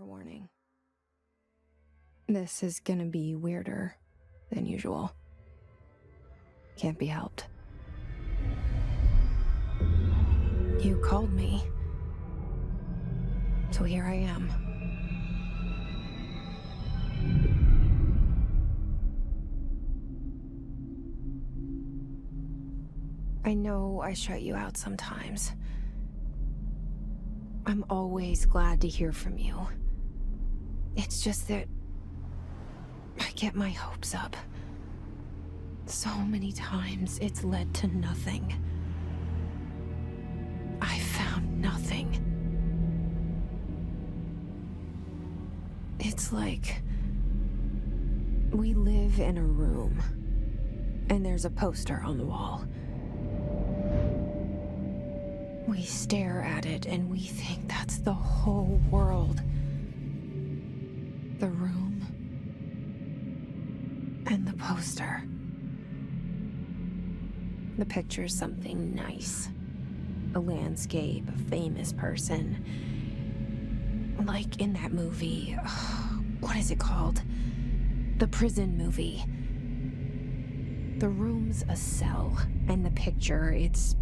Warning. This is gonna be weirder than usual. Can't be helped. You called me. So here I am. I know I shut you out sometimes. I'm always glad to hear from you. It's just that I get my hopes up. So many times it's led to nothing. I found nothing. It's like we live in a room and there's a poster on the wall. We stare at it and we think that's the whole world. The room and the poster. The picture's something nice. A landscape, a famous person. Like in that movie, what is it called? The prison movie. The room's a cell, and the picture, it's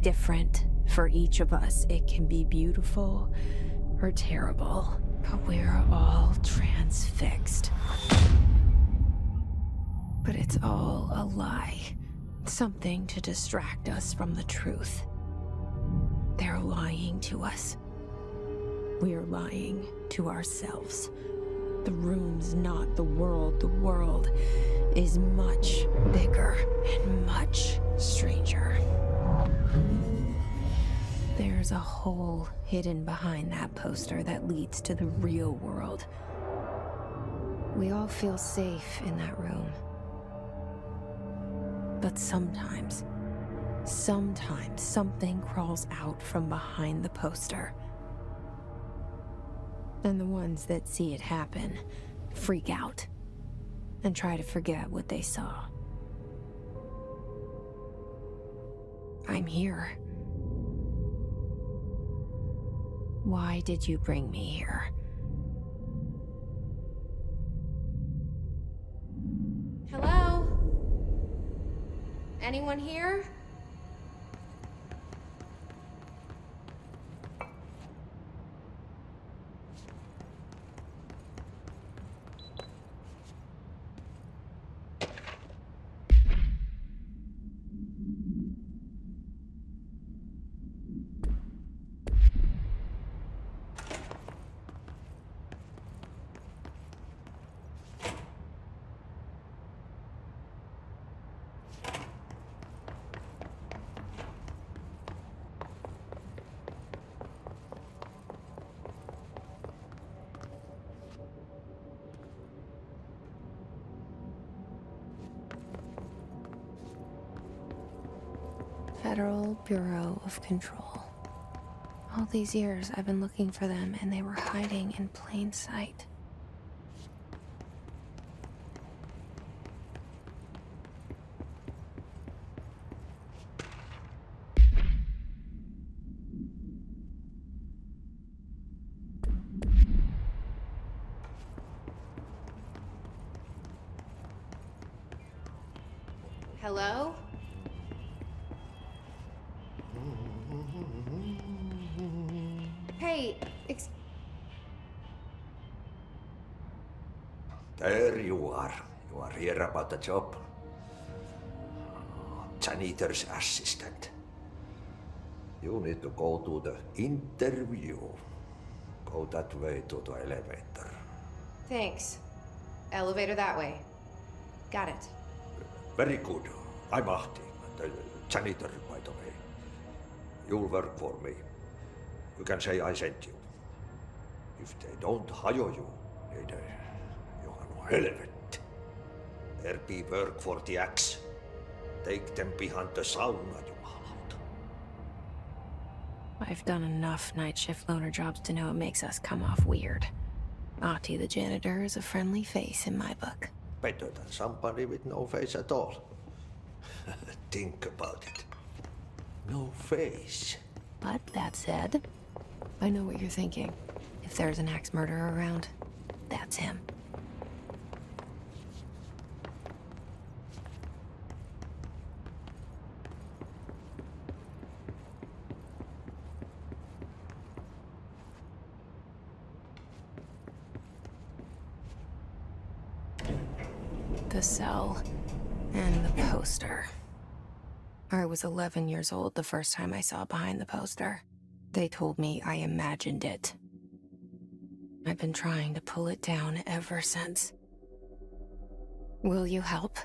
different for each of us. It can be beautiful or terrible, but we're all transfixed. But it's all a lie. Something to distract us from the truth. They're lying to us. We're lying to ourselves. The room's not the world. The world is much bigger and much stranger. There's a hole hidden behind that poster that leads to the real world. We all feel safe in that room. But sometimes something crawls out from behind the poster. And the ones that see it happen freak out and try to forget what they saw. I'm here. Why did you bring me here? Hello? Anyone here? Federal Bureau of Control. All these years I've been looking for them and they were hiding in plain sight. Hello? Hey, There you are. You are here about the job. Janitor's assistant. You need to go to the interview. Go that way to the elevator. thanks. Elevator that way. Got it. Very good. I'm Ahti, the janitor, by the way. You'll work for me. You can say I sent you. If they don't hire you, niin Johan on helvet. There be work for the axe. Take them behind the sauna, jumalauta. I've done enough night shift loner jobs to know it makes us come off weird. Ahti the janitor is a friendly face in my book. Better than somebody with no face at all. Think about it. No face. But that said, I know what you're thinking. If there's an axe murderer around, that's him. The cell and the poster. I was 11 years old the first time I saw behind the poster. They told me I imagined it. I've been trying to pull it down ever since. Will you help?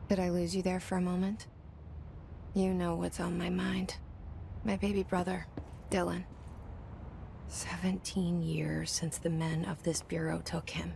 Did I lose you there for a moment? You know what's on my mind. My baby brother, Dylan. 17 years since the men of this bureau took him.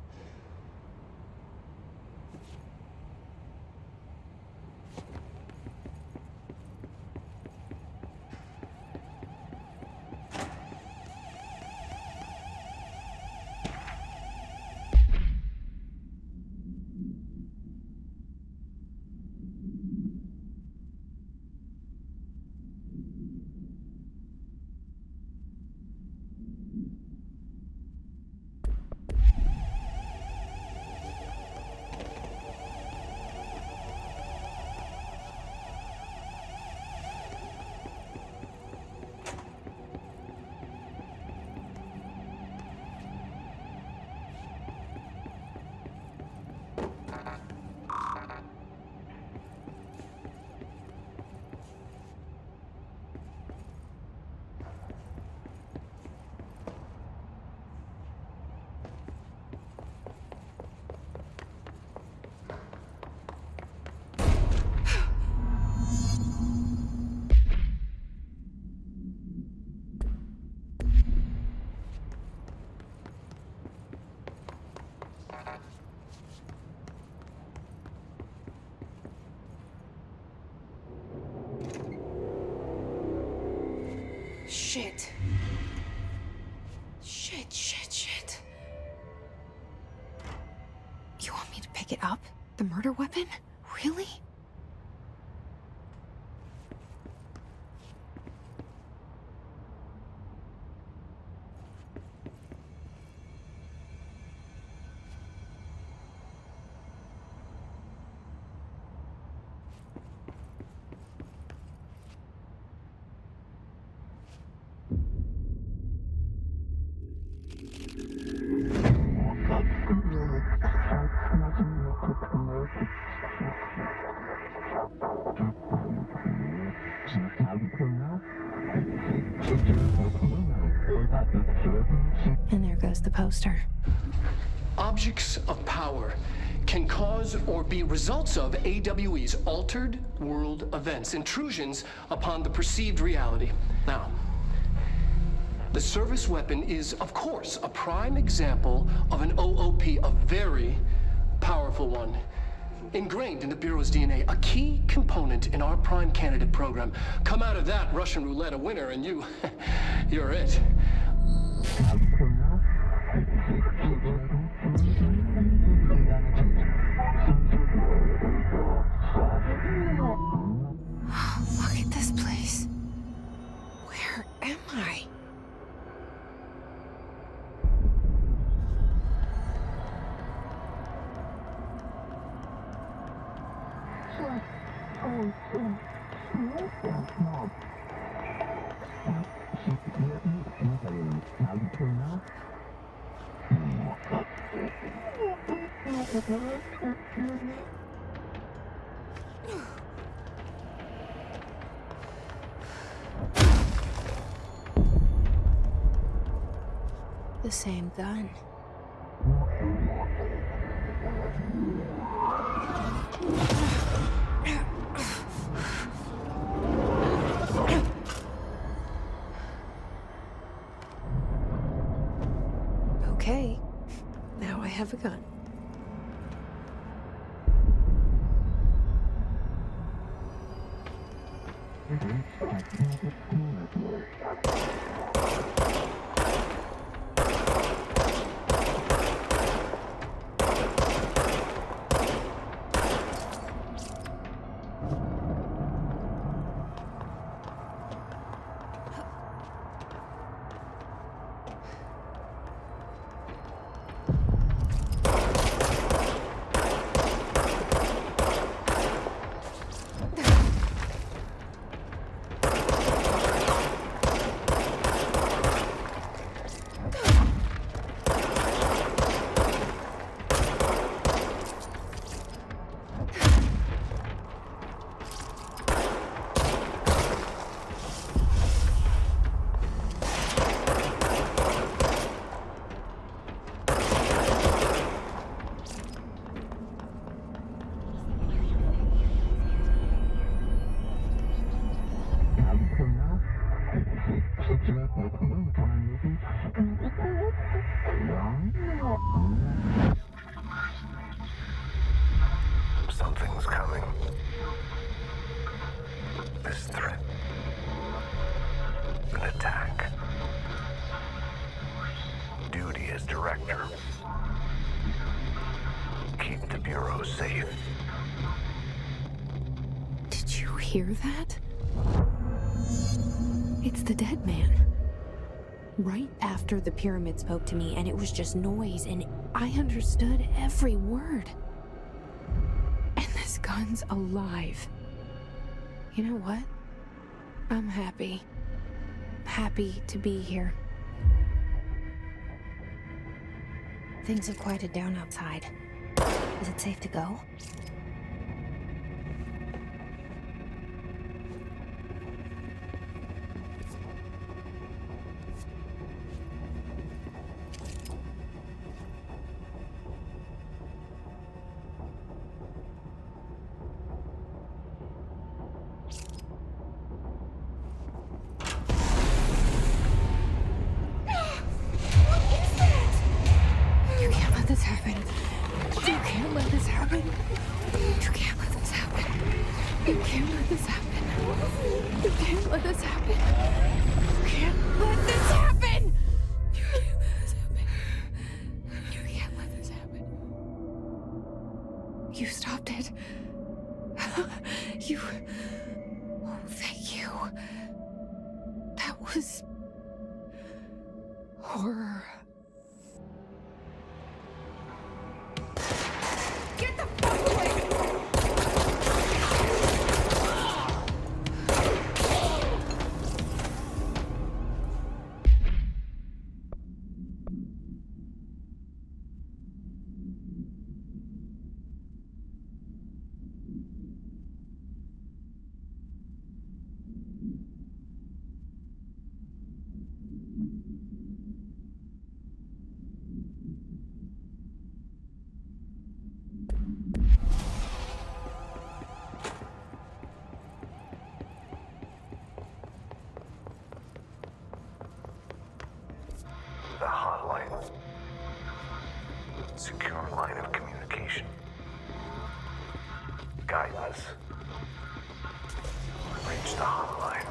Shit. Shit. You want me to pick it up? The murder weapon? Really? And there goes the poster. Objects of power can cause or be results of AWE's altered world events, intrusions upon the perceived reality. Now, the service weapon is, of course, a prime example of an OOP, a very powerful one. Ingrained in the Bureau's DNA, a key component in our prime candidate program. Come out of that Russian roulette a winner and you're it. Look at this place. Where am I? The same gun. Okay, now I have a gun. Something's coming. This threat. An attack. Duty as director. Keep the Bureau safe. Did you hear that? It's the dead man. Right after the pyramid spoke to me, and it was just noise, and I understood every word. And this gun's alive. You know what? I'm happy. Happy to be here. Things have quieted down outside. Is it safe to go? You stopped it. You... Oh, thank you. That was... horror. Get the fuck away! The hotline. Secure line of communication. Guide us. Reach the hotline.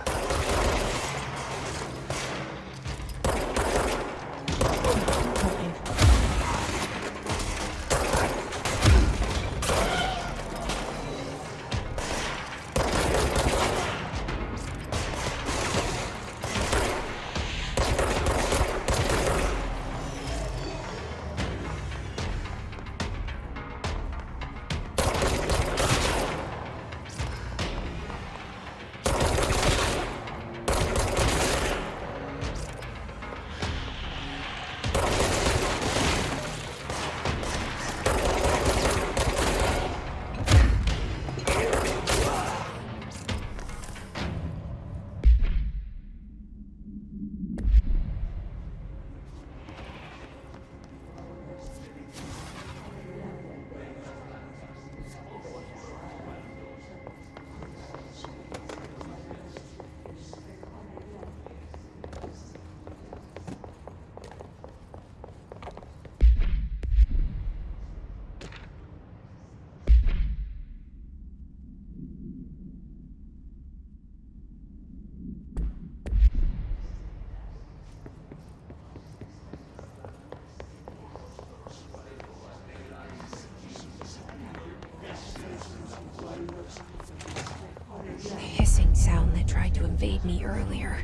hissing sound that tried to invade me earlier.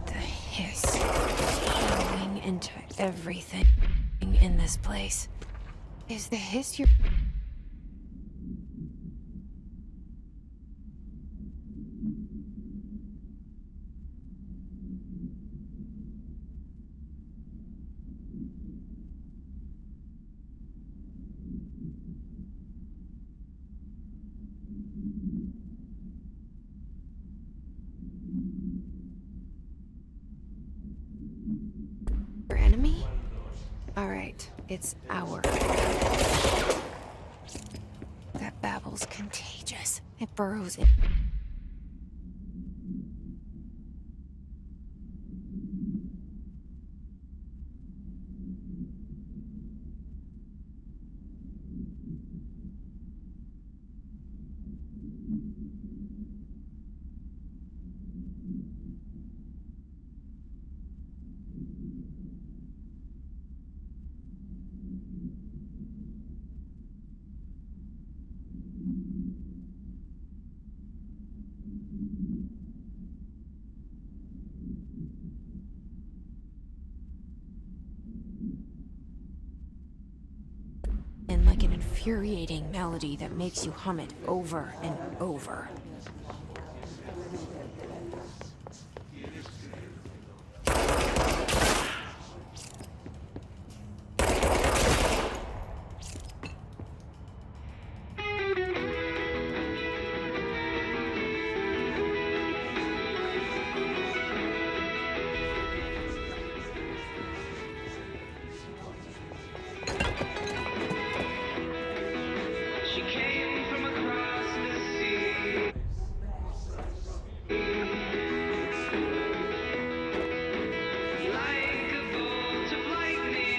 The hiss going into everything in this place. Is the hiss your... enemy? Alright, it's our... That babble's contagious. It burrows in... and like an infuriating melody that makes you hum it over and over. She came from across the sea. Like a bolt of lightning.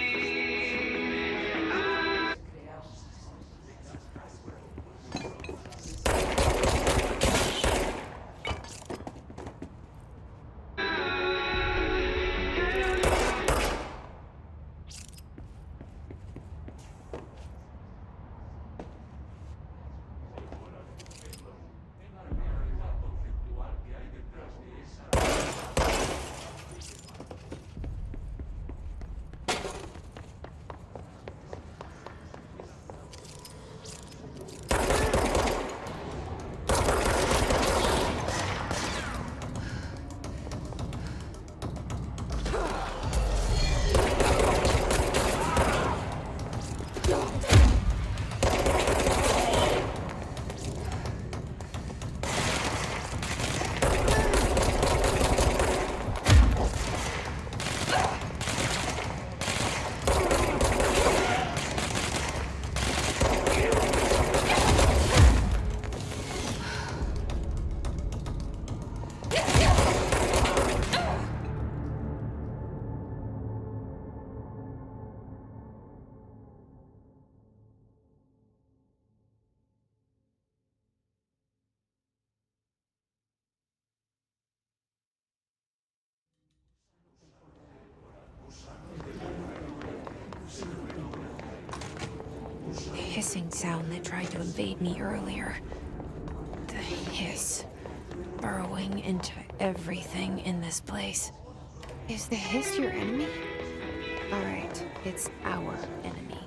The hissing sound that tried to invade me earlier. The hiss burrowing into everything in this place. Is the hiss your enemy? Alright, it's our enemy.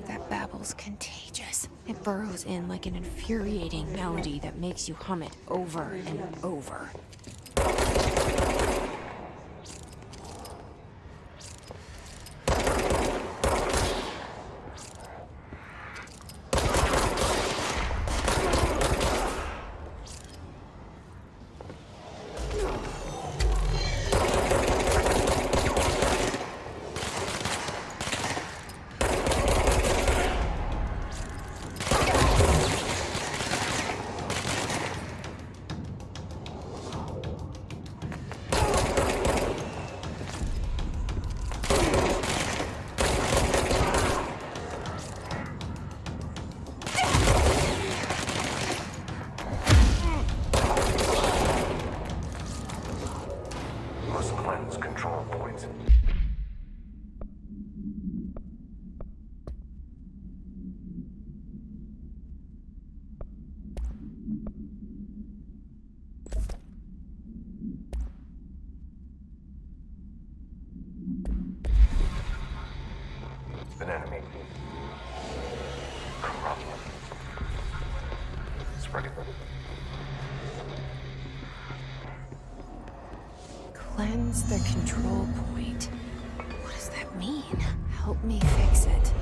That babble's contagious. It burrows in like an infuriating melody that makes you hum it over and over. Cleanse the control point. What does that mean? Help me fix it.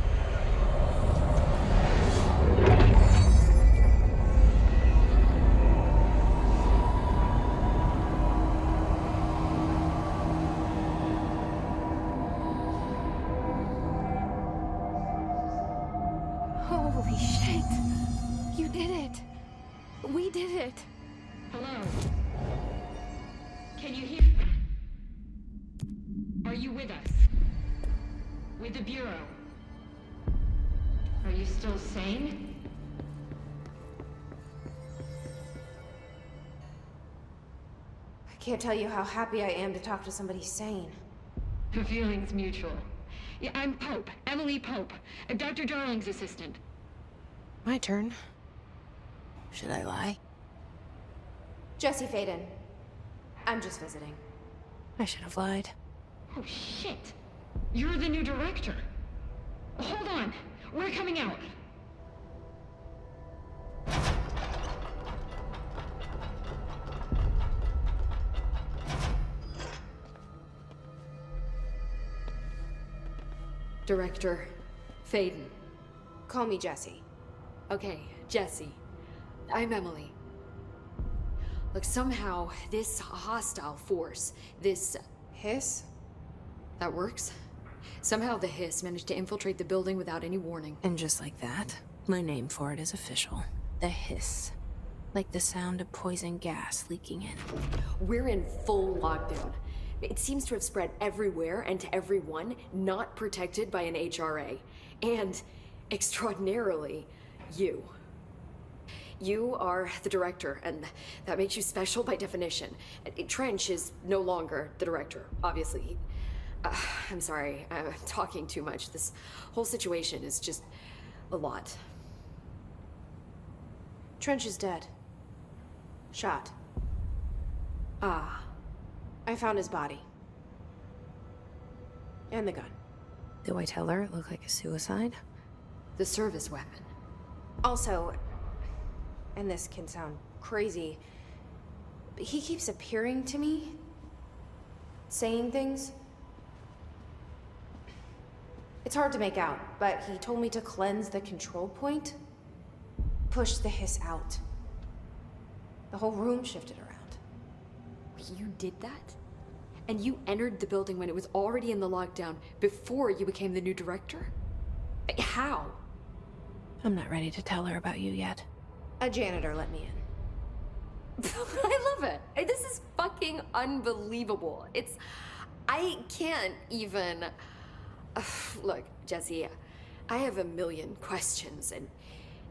Holy shit! You did it! We did it! Hello? Can you hear? Are you with us? With the Bureau? Are you still sane? I can't tell you how happy I am to talk to somebody sane. The feeling's mutual. Yeah, I'm Pope, Emily Pope, Dr. Darling's assistant. My turn. Should I lie? Jesse Faden. I'm just visiting. I should have lied. Oh, shit. You're the new director. Hold on. We're coming out. Director Faden. Call me Jesse. Okay, Jesse. I'm Emily. Look, somehow this hostile force, this... Hiss? that works? Somehow the hiss managed to infiltrate the building without any warning. And just like that, my name for it is official. The hiss. Like the sound of poison gas leaking in. We're in full lockdown. It seems to have spread everywhere and to everyone not protected by an HRA. And, extraordinarily, you. You are the director, and that makes you special by definition. Trench is no longer the director, obviously. I'm sorry, I'm talking too much. This whole situation is just a lot. Trench is dead. Shot. Ah. I found his body. And the gun. Do I tell her it looked like a suicide? The service weapon. Also, and this can sound crazy, but he keeps appearing to me, saying things. It's hard to make out, but he told me to cleanse the control point, push the hiss out. The whole room shifted around. You did that? And you entered the building when it was already in the lockdown before you became the new director? How? I'm not ready to tell her about you yet. A janitor let me in. I love it. This is fucking unbelievable. I can't even... Look, Jesse, I have a million questions, and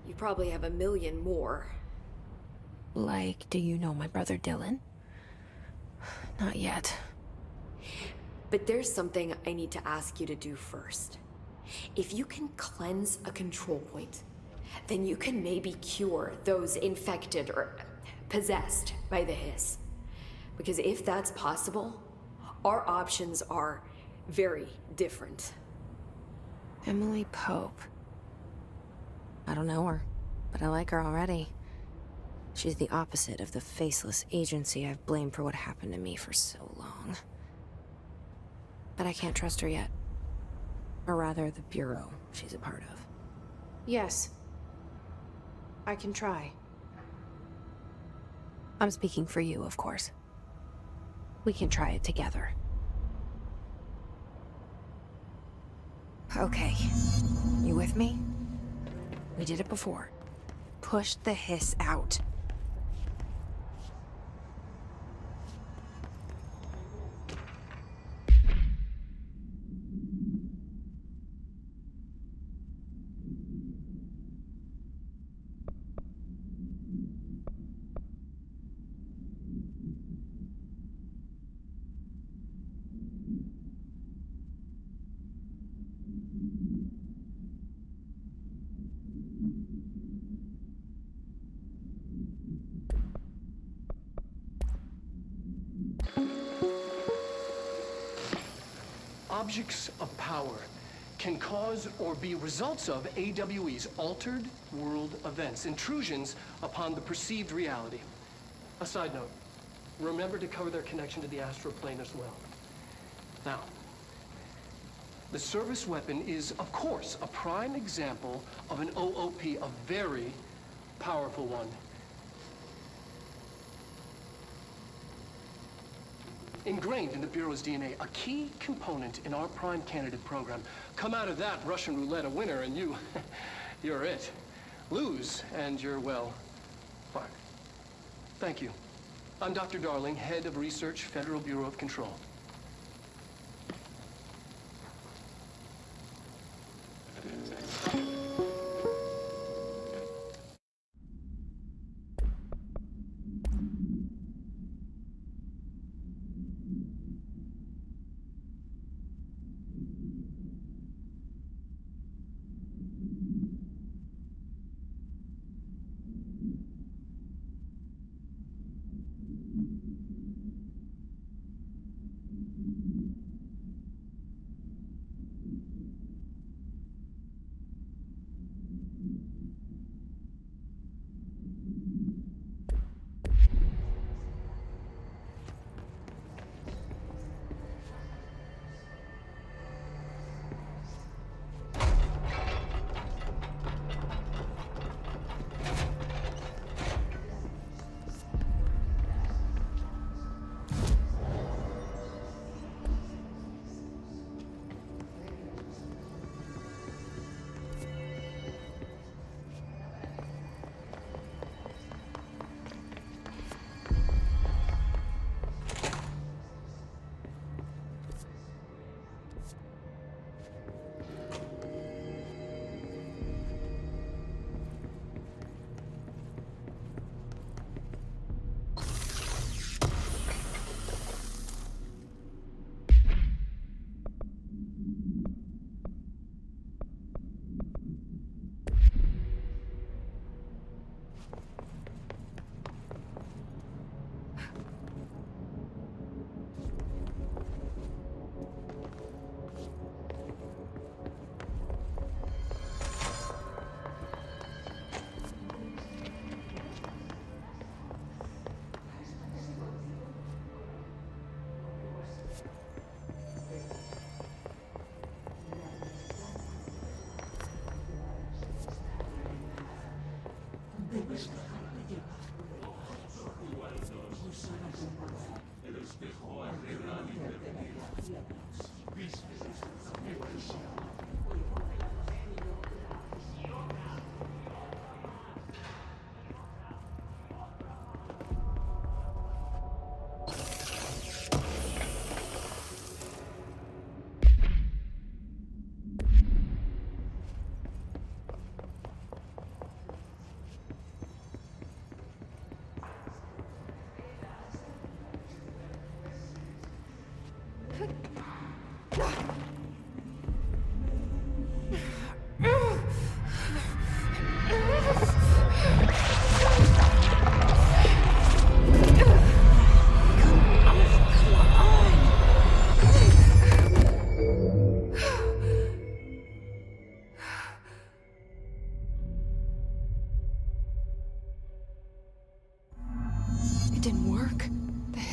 you probably have a million more. Like, do you know my brother Dylan? Not yet. But there's something I need to ask you to do first. If you can cleanse a control point, then you can maybe cure those infected or possessed by the hiss. Because if that's possible, our options are very different. Emily Pope. I don't know her, but I like her already. She's the opposite of the faceless agency I've blamed for what happened to me for so long. But I can't trust her yet. Or rather, the Bureau she's a part of. Yes. I can try. I'm speaking for you, of course. We can try it together. Okay. You with me? We did it before. Push the hiss out. Objects of power can cause or be results of AWE's altered world events, intrusions upon the perceived reality. A side note, remember to cover their connection to the astral plane as well. Now, the service weapon is, of course, a prime example of an OOP, a very powerful one. Ingrained in the Bureau's DNA, a key component in our prime candidate program. Come out of that Russian roulette a winner and you're it. Lose and you're, well, fine. Thank you. I'm Dr. Darling, Head of Research, Federal Bureau of Control.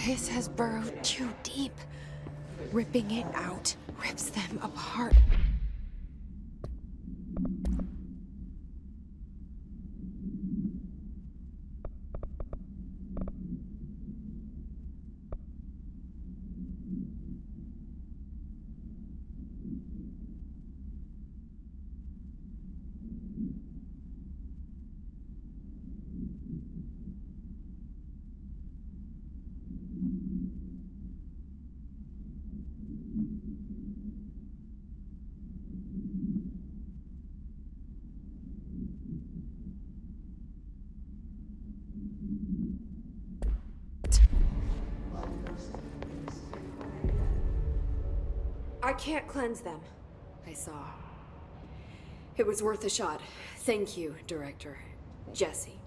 This has burrowed too deep. Ripping it out rips them apart. I can't cleanse them. I saw. It was worth a shot. Thank you, Director. Jesse.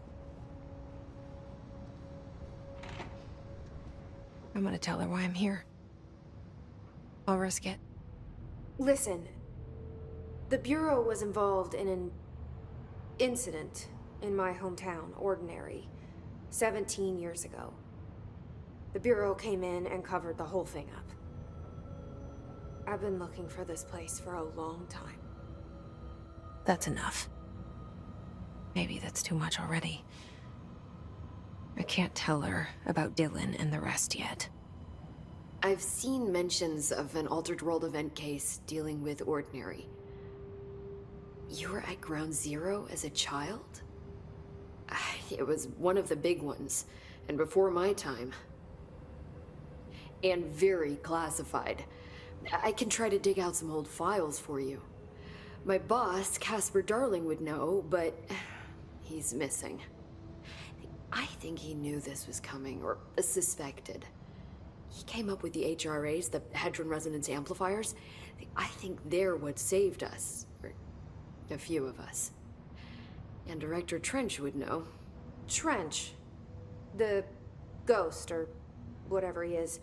I'm gonna tell her why I'm here. I'll risk it. Listen. The Bureau was involved in an incident in my hometown, Ordinary, 17 years ago. The Bureau came in and covered the whole thing up. I've been looking for this place for a long time. That's enough. Maybe that's too much already. I can't tell her about Dylan and the rest yet. I've seen mentions of an Altered World event case dealing with Ordinary. You were at Ground Zero as a child? It was one of the big ones, and before my time. And very classified. I can try to dig out some old files for you. My boss, Casper Darling, would know, but he's missing. I think he knew this was coming, or suspected. He came up with the HRAs, the Hadron Resonance Amplifiers. I think they're what saved us, or a few of us. And Director Trench would know. Trench. The ghost, or whatever he is.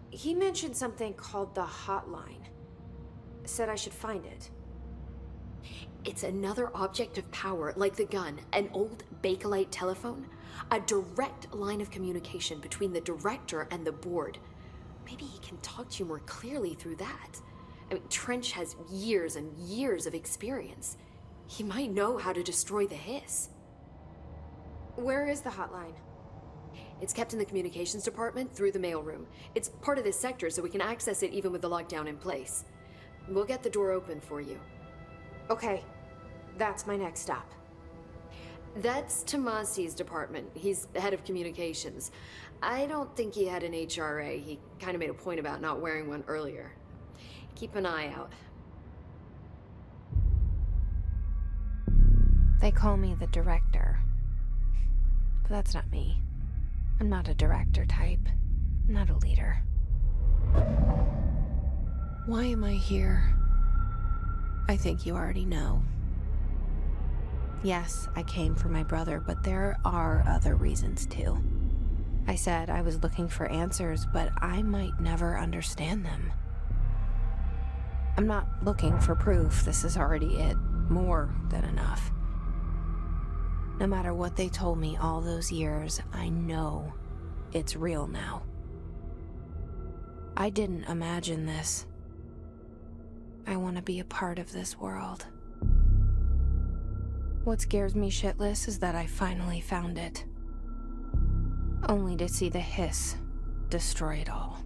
He mentioned something called the Hotline. Said I should find it. It's another object of power, like the gun, an old Bakelite telephone. A direct line of communication between the director and the board. Maybe he can talk to you more clearly through that. I mean, Trench has years and years of experience. He might know how to destroy the hiss. Where is the hotline? It's kept in the communications department through the mailroom. It's part of this sector, so we can access it even with the lockdown in place. We'll get the door open for you. Okay, that's my next stop. That's Tomasi's department. He's head of communications. I don't think he had an HRA. He kind of made a point about not wearing one earlier. Keep an eye out. They call me the director. But that's not me. I'm not a director type. I'm not a leader. Why am I here? I think you already know. Yes, I came for my brother, but there are other reasons too. I said I was looking for answers, but I might never understand them. I'm not looking for proof. This is already it. More than enough. No matter what they told me all those years, I know it's real now. I didn't imagine this. I want to be a part of this world. What scares me shitless is that I finally found it. Only to see the hiss destroy it all.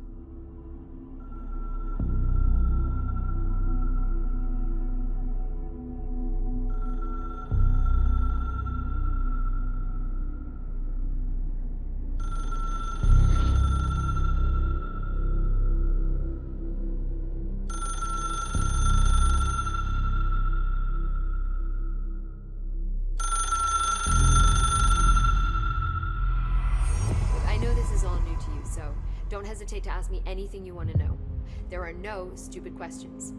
Don't hesitate to ask me anything you want to know. There are no stupid questions.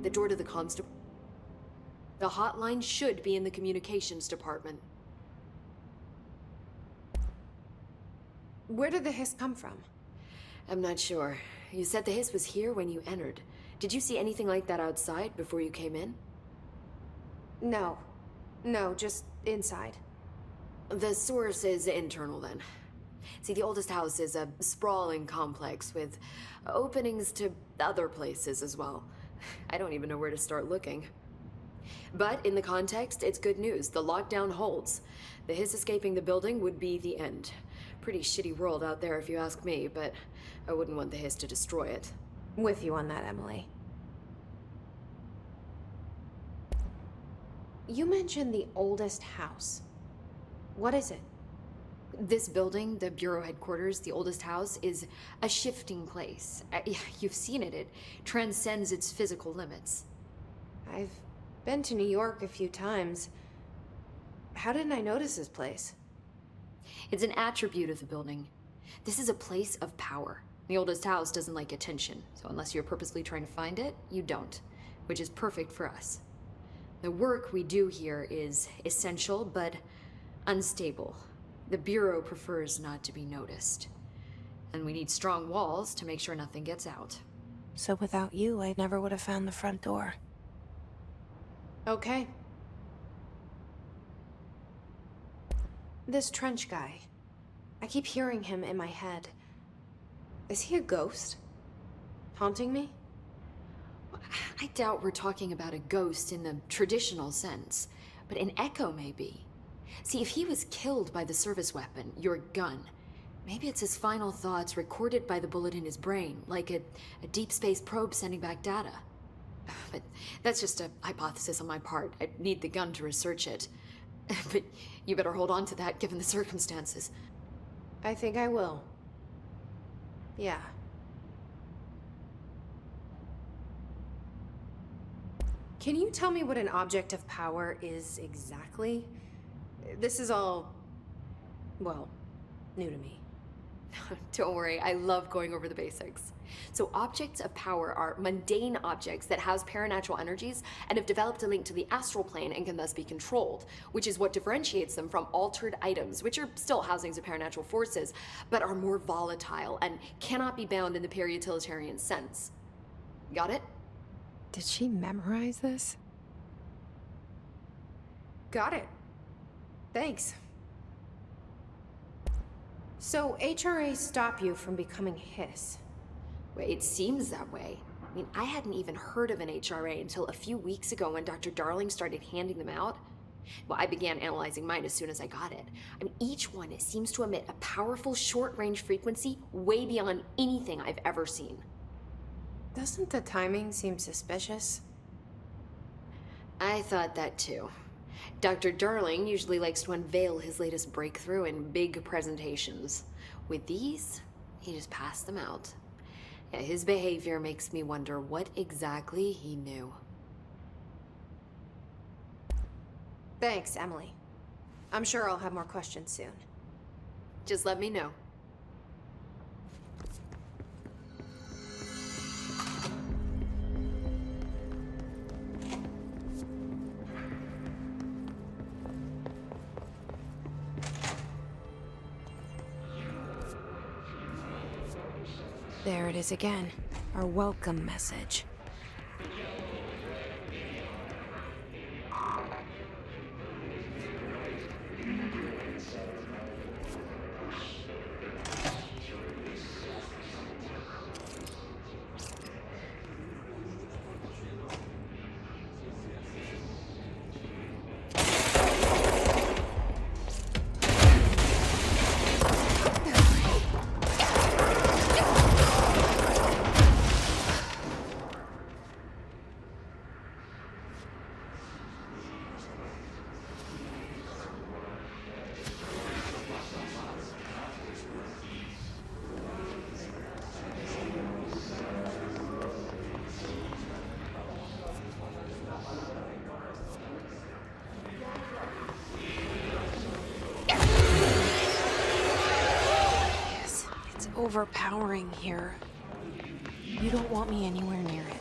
The door to the constable. The hotline should be in the communications department. Where did the hiss come from? I'm not sure. You said the hiss was here when you entered. Did you see anything like that outside before you came in? No. No, just inside. The source is internal then. See, the oldest house is a sprawling complex with openings to other places as well. I don't even know where to start looking. But in the context, it's good news. The lockdown holds. The hiss escaping the building would be the end. Pretty shitty world out there if you ask me, but I wouldn't want the hiss to destroy it. With you on that, Emily. You mentioned the oldest house. What is it? This building, the Bureau headquarters, the oldest house, is a shifting place. You've seen it. It transcends its physical limits. I've been to New York a few times. How didn't I notice this place? It's an attribute of the building. This is a place of power. The oldest house doesn't like attention, so unless you're purposely trying to find it, you don't, which is perfect for us. The work we do here is essential, but unstable. The Bureau prefers not to be noticed. And we need strong walls to make sure nothing gets out. So without you, I never would have found the front door. Okay. This Trench guy. I keep hearing him in my head. Is he a ghost? Haunting me? I doubt we're talking about a ghost in the traditional sense, but an echo maybe. See, if he was killed by the service weapon, your gun, maybe it's his final thoughts recorded by the bullet in his brain, like a deep space probe sending back data. But that's just a hypothesis on my part. I'd need the gun to research it. But you better hold on to that given the circumstances. I think I will. Yeah. Can you tell me what an object of power is exactly? This is all, well, new to me. Don't worry, I love going over the basics. So objects of power are mundane objects that house paranatural energies and have developed a link to the astral plane and can thus be controlled, which is what differentiates them from altered items, which are still housings of paranatural forces, but are more volatile and cannot be bound in the peri-utilitarian sense. Got it? Did she memorize this? Got it. Thanks. So HRA stop you from becoming Hiss? Well, it seems that way. I mean, I hadn't even heard of an HRA until a few weeks ago when Dr. Darling started handing them out. Well, I began analyzing mine as soon as I got it. I mean, each one seems to emit a powerful short-range frequency way beyond anything I've ever seen. Doesn't the timing seem suspicious? I thought that too. Dr. Darling usually likes to unveil his latest breakthrough in big presentations. With these, he just passed them out. Yeah, his behavior makes me wonder what exactly he knew. Thanks, Emily. I'm sure I'll have more questions soon. Just let me know. There it is again. Our welcome message. Overpowering here. You don't want me anywhere near it.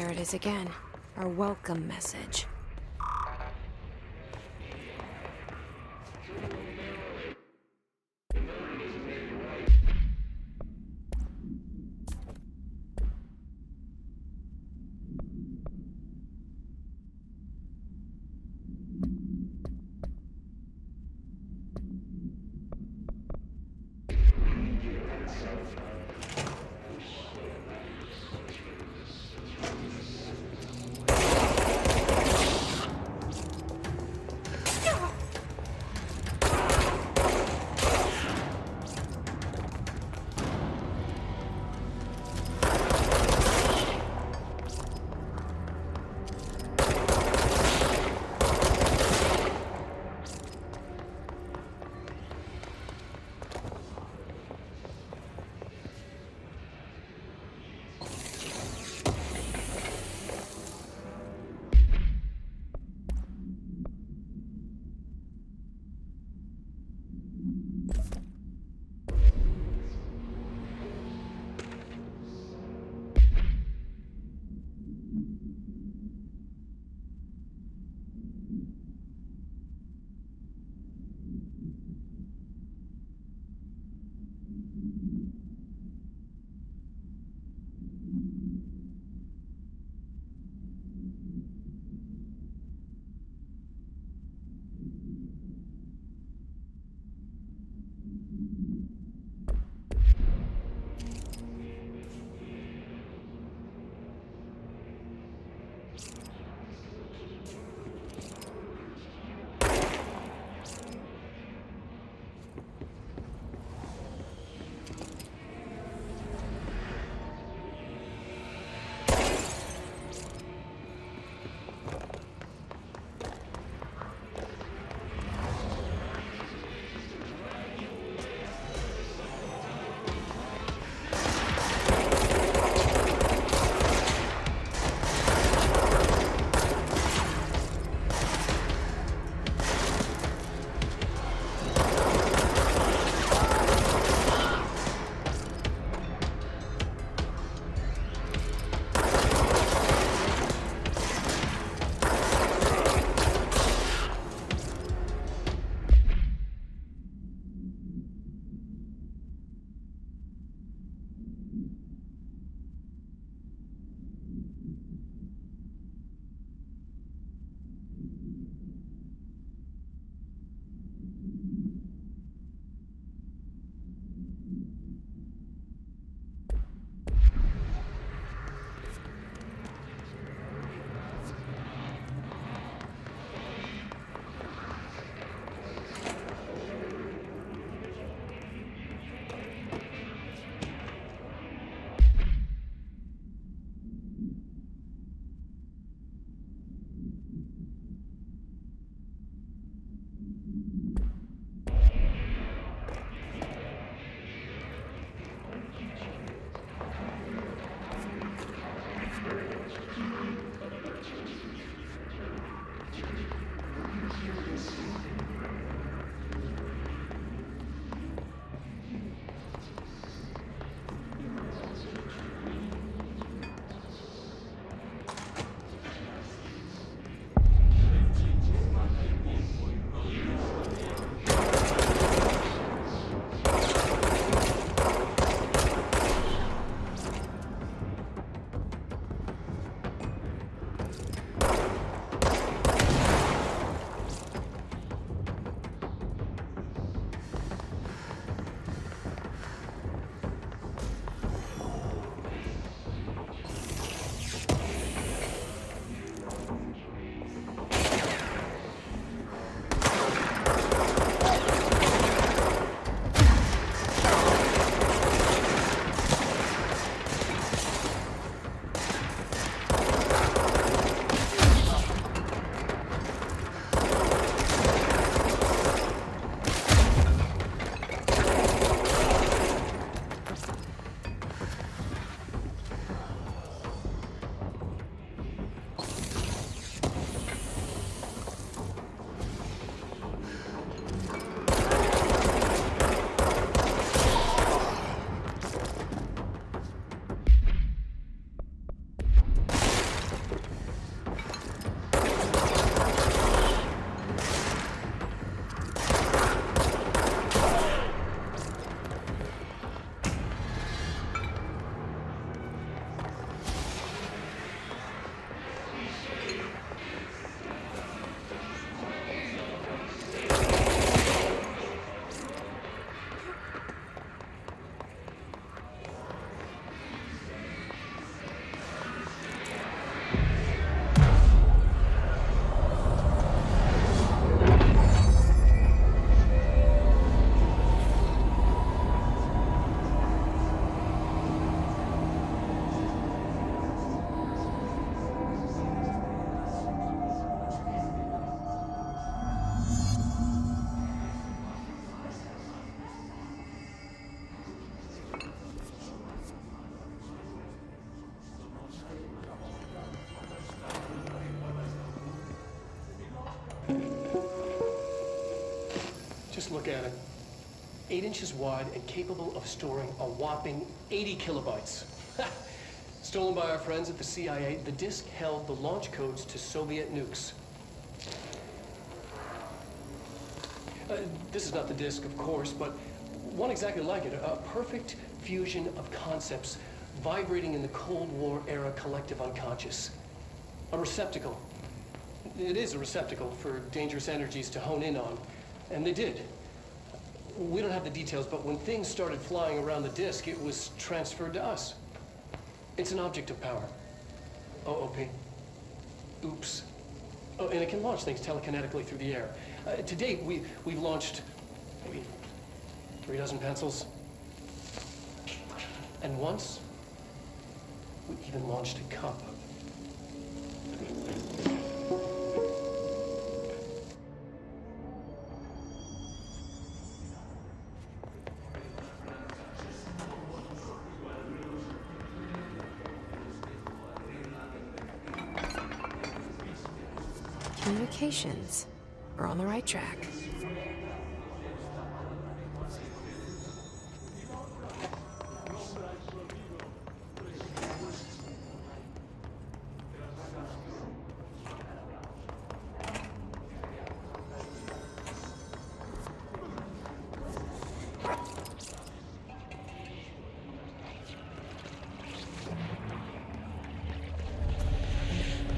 There it is again. Our welcome message. look at it. 8 inches wide and capable of storing a whopping 80 kilobytes. Stolen by our friends at the CIA, the disk held the launch codes to Soviet nukes. This is not the disk, of course, but one exactly like it. A perfect fusion of concepts vibrating in the Cold War era collective unconscious. A receptacle. It is a receptacle for dangerous energies to hone in on. And they did. We don't have the details, but when things started flying around the disk, it was transferred to us. It's an object of power. OOP. Oops. Oh, and it can launch things telekinetically through the air. To date, we've launched maybe 3 dozen pencils. And once, we even launched a cup. Communications. We're on the right track.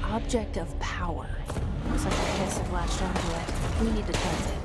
Object of power. Looks like the Hiss have latched onto it. We need to test it.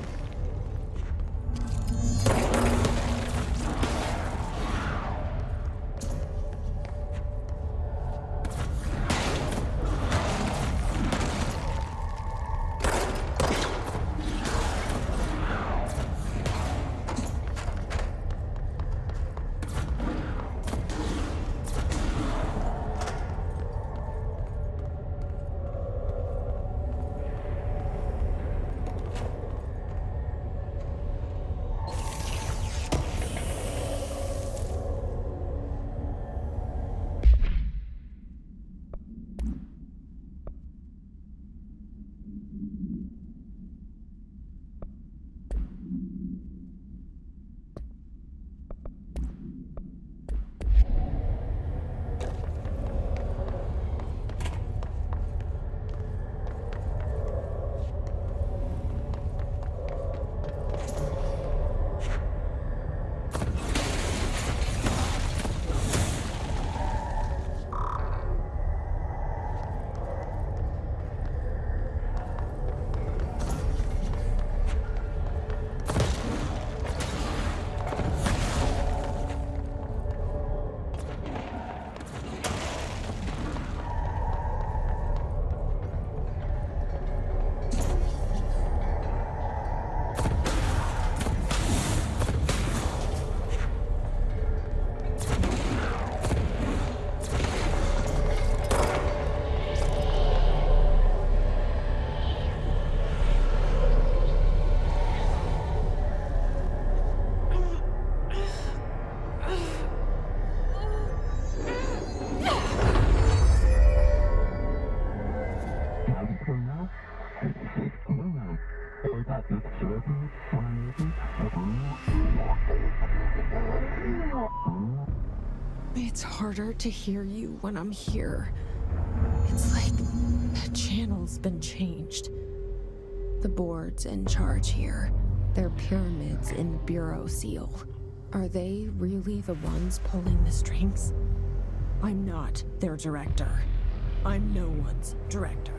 It's harder to hear you when I'm here. It's like the channel's been changed. The board's in charge here. They're pyramids in the Bureau seal. Are they really the ones pulling the strings? I'm not their director. I'm no one's director.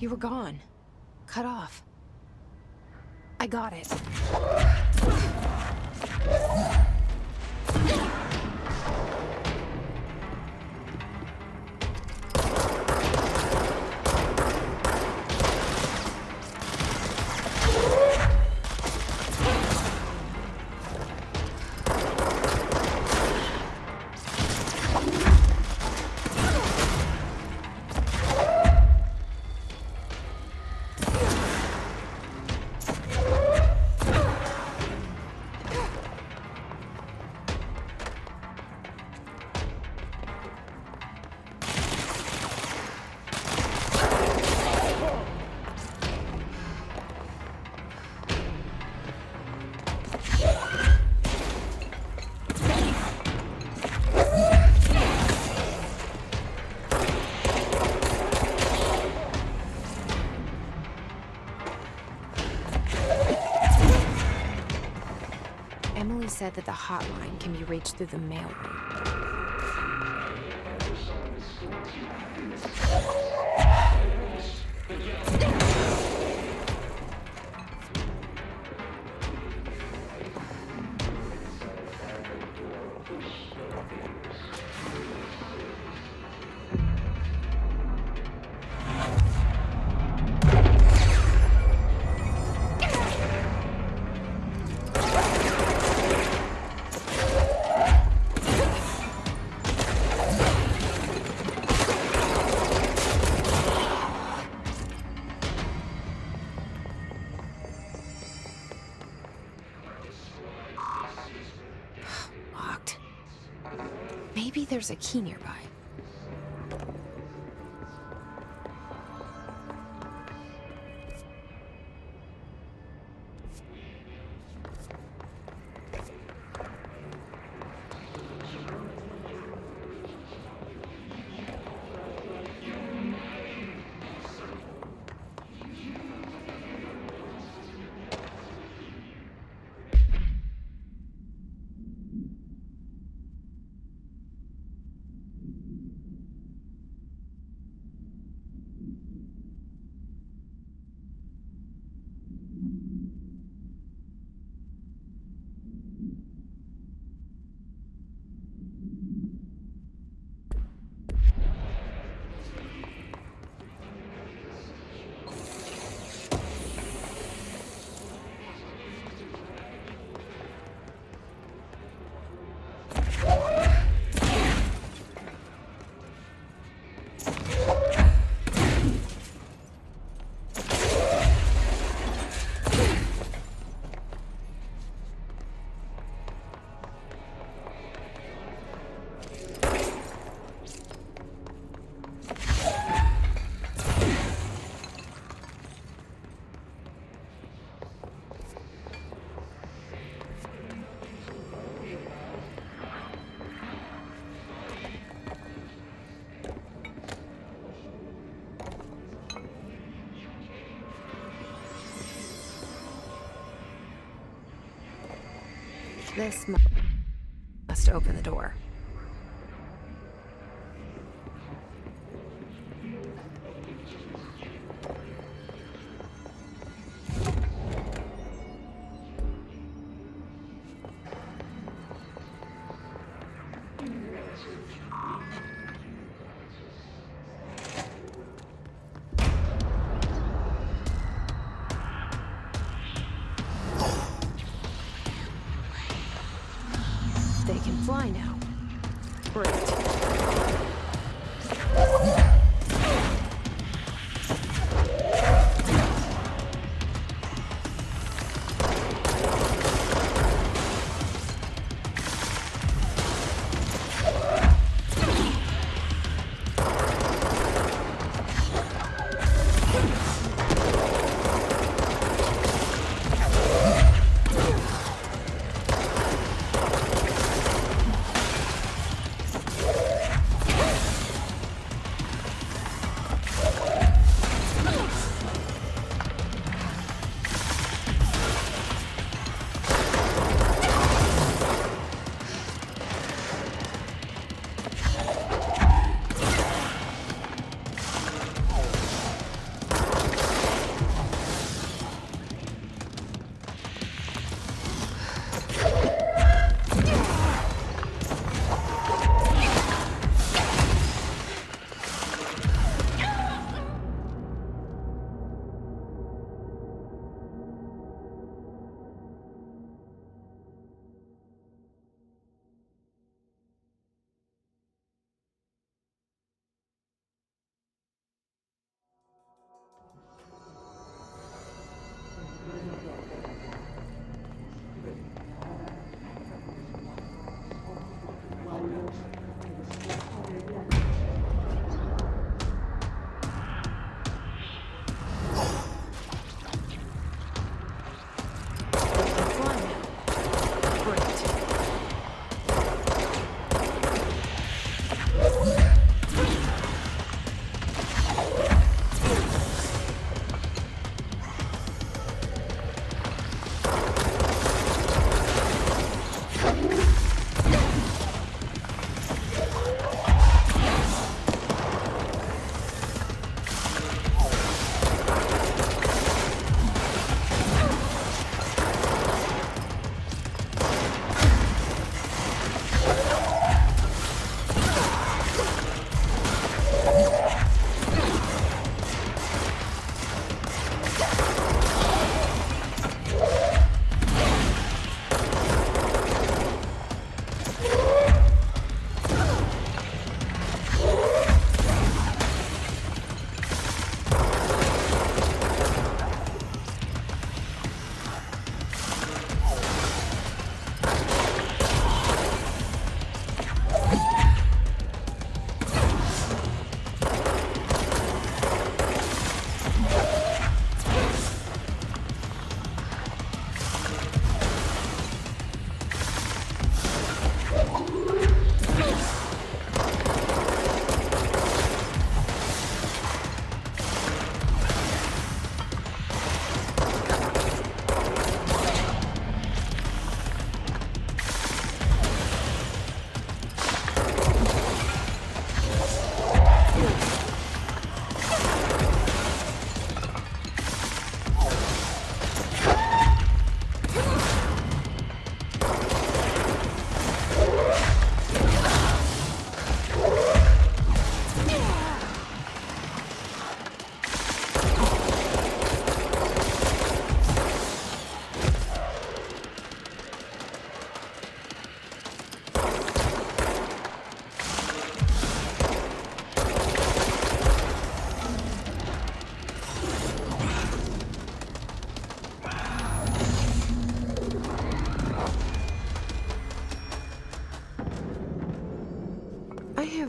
You were gone. Cut off. I got it. Emily said that the hotline can be reached through the mailroom. Locked. Maybe there's a key nearby. This must open the door. They can fly now. Great.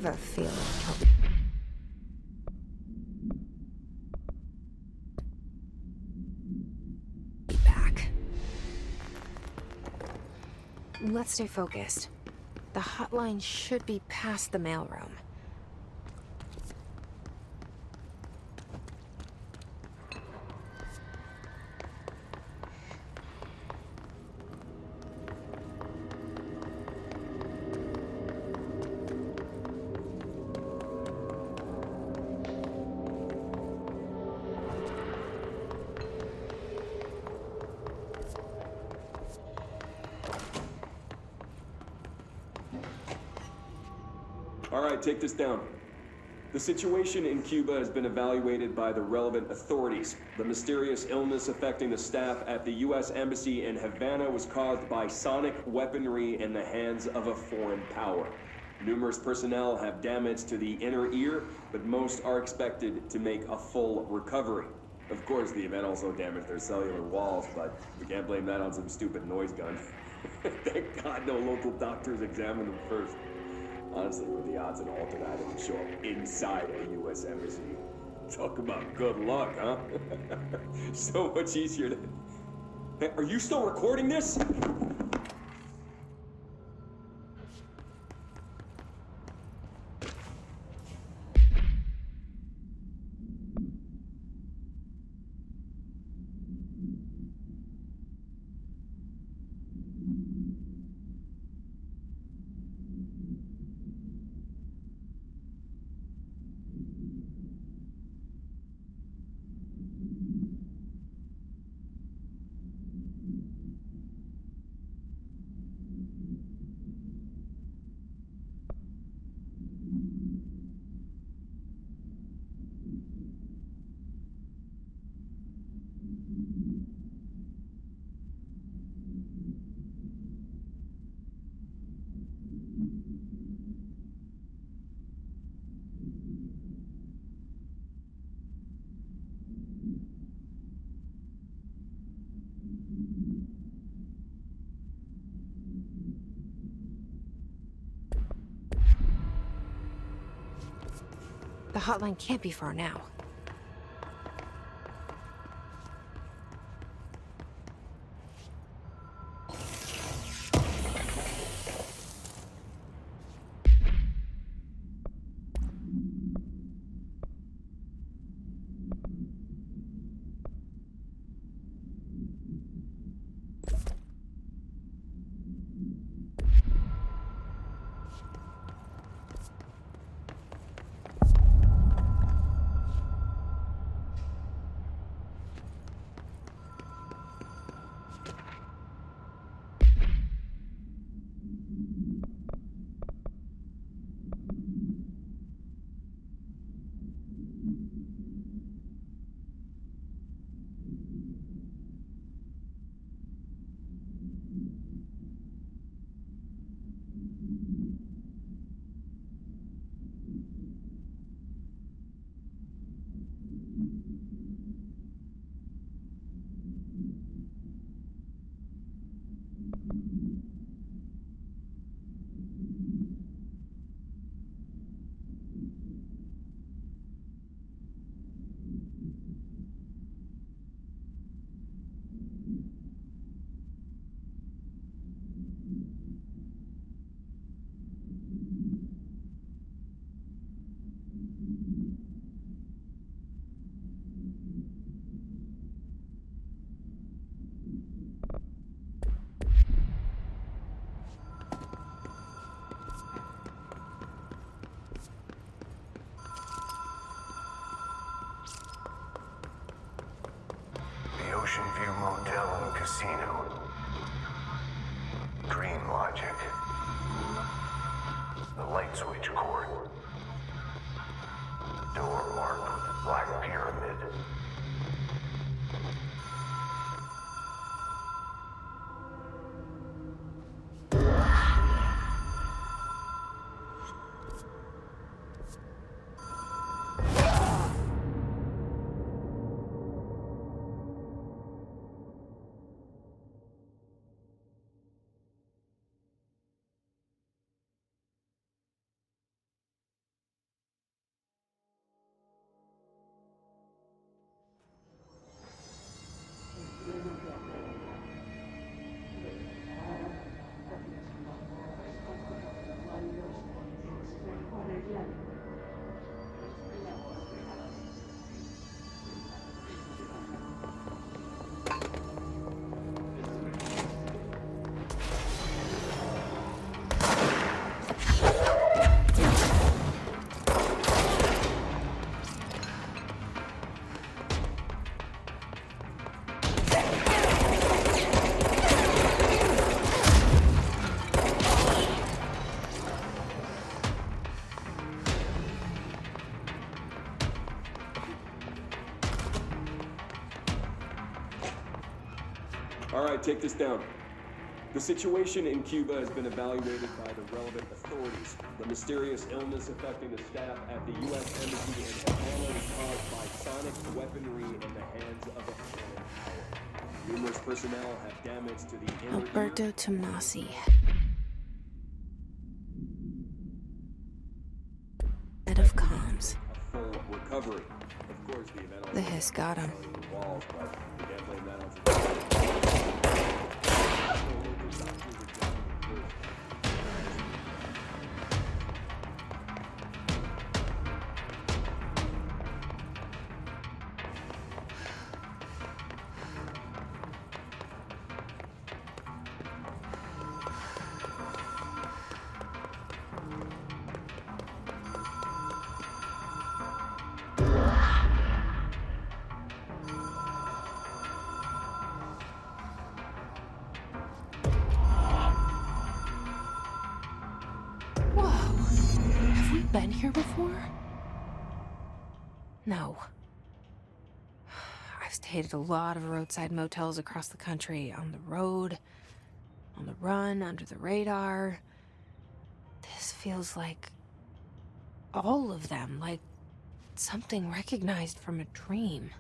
have a feeling he'll be back. Let's stay focused. The hotline should be past the mailroom. All right, take this down. The situation in Cuba has been evaluated by the relevant authorities. The mysterious illness affecting the staff at the U.S. Embassy in Havana was caused by sonic weaponry in the hands of a foreign power. Numerous personnel have damage to the inner ear, but most are expected to make a full recovery. Of course, the event also damaged their cellular walls, but we can't blame that on some stupid noise gun. Thank God no local doctors examined them first. Honestly, what are the odds an alternate item would show up inside a U.S. embassy? Talk about good luck, huh? So much easier to... Hey, are you still recording this? The hotline can't be far now. The Ocean View Motel and Casino. Dream Logic. The light switch cord. Door marked with Black Pyramid. All right, take this down. The situation in Cuba has been evaluated by the relevant authorities. The mysterious illness affecting the staff at the U.S. Embassy in Havana was caused by sonic weaponry in the hands of a foreign power. Numerous personnel have damage to the inner Alberto ear. Tomasi. Head of comms. A full recovery. Of course, the event The hiss got him. walls, but we can't blame that on Whoa. Have we been here before? No. I've stayed at a lot of roadside motels across the country, on the road, on the run, under the radar. This feels like all of them, like something recognized from a dream.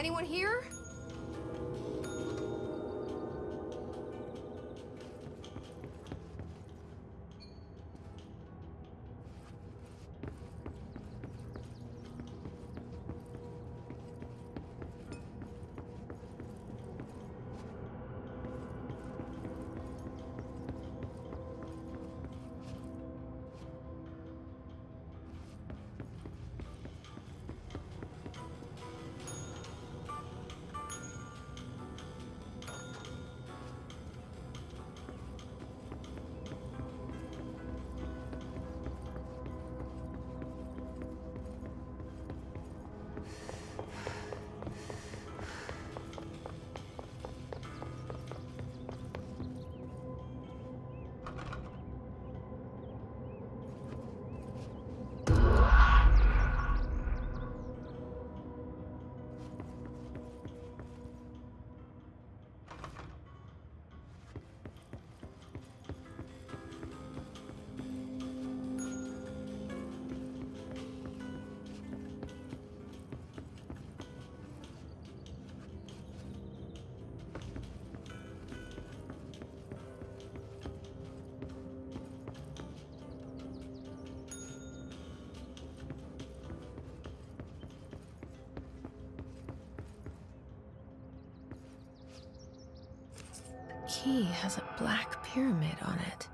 Anyone here? Key has a black pyramid on it.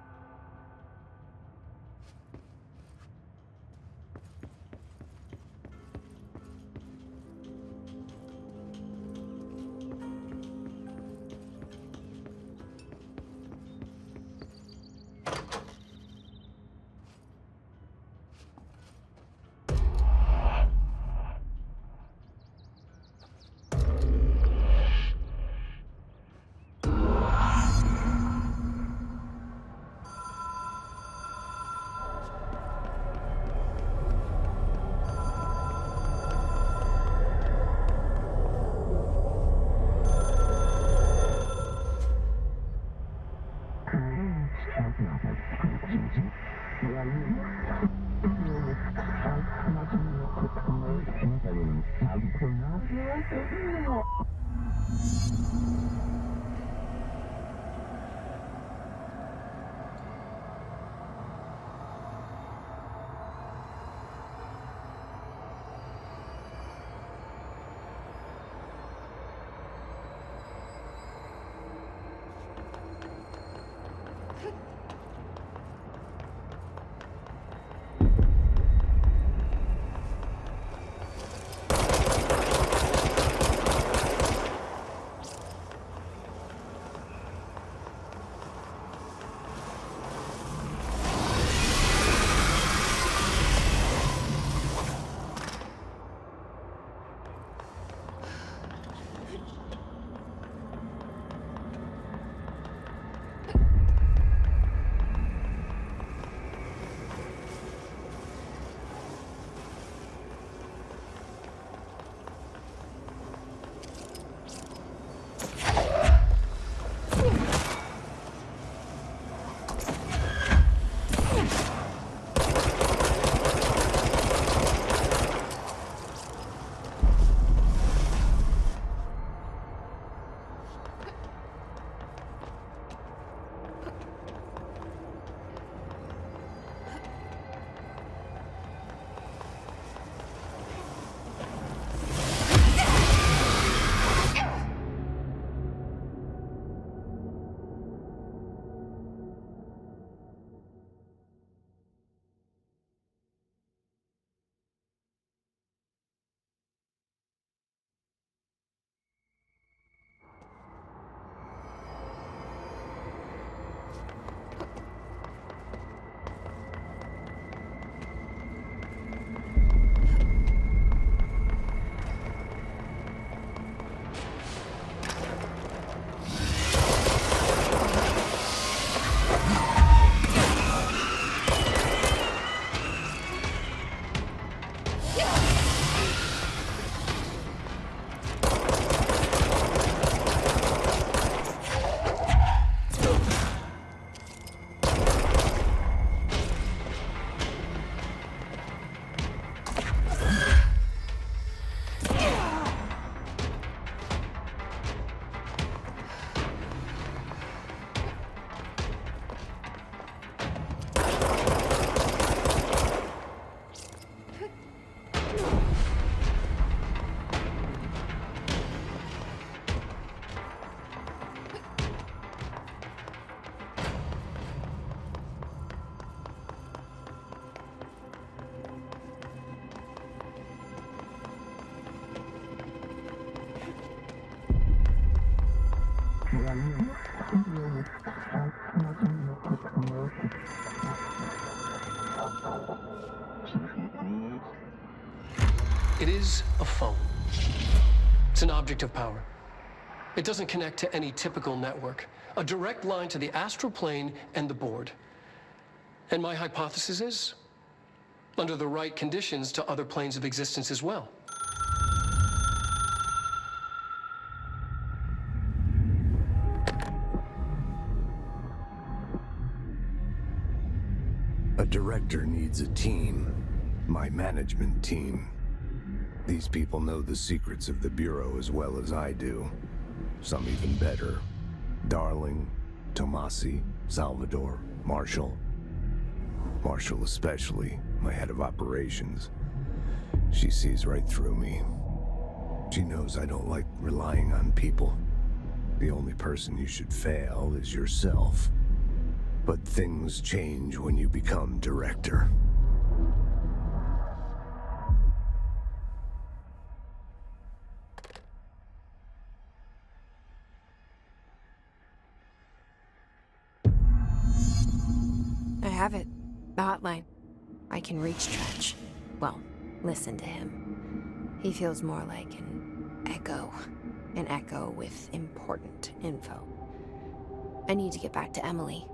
It is a phone. It's an object of power. It doesn't connect to any typical network. A direct line to the astral plane and the board. And my hypothesis is, under the right conditions, to other planes of existence as well. A director needs a team. My management team. These people know the secrets of the Bureau as well as I do. Some even better. Darling, Tomasi, Salvador, Marshall. Marshall especially, my head of operations. She sees right through me. She knows I don't like relying on people. The only person you should fail is yourself. But things change when you become director. I have it. The hotline. I can reach Trench. Well, listen to him. He feels more like an echo. An echo with important info. I need to get back to Emily.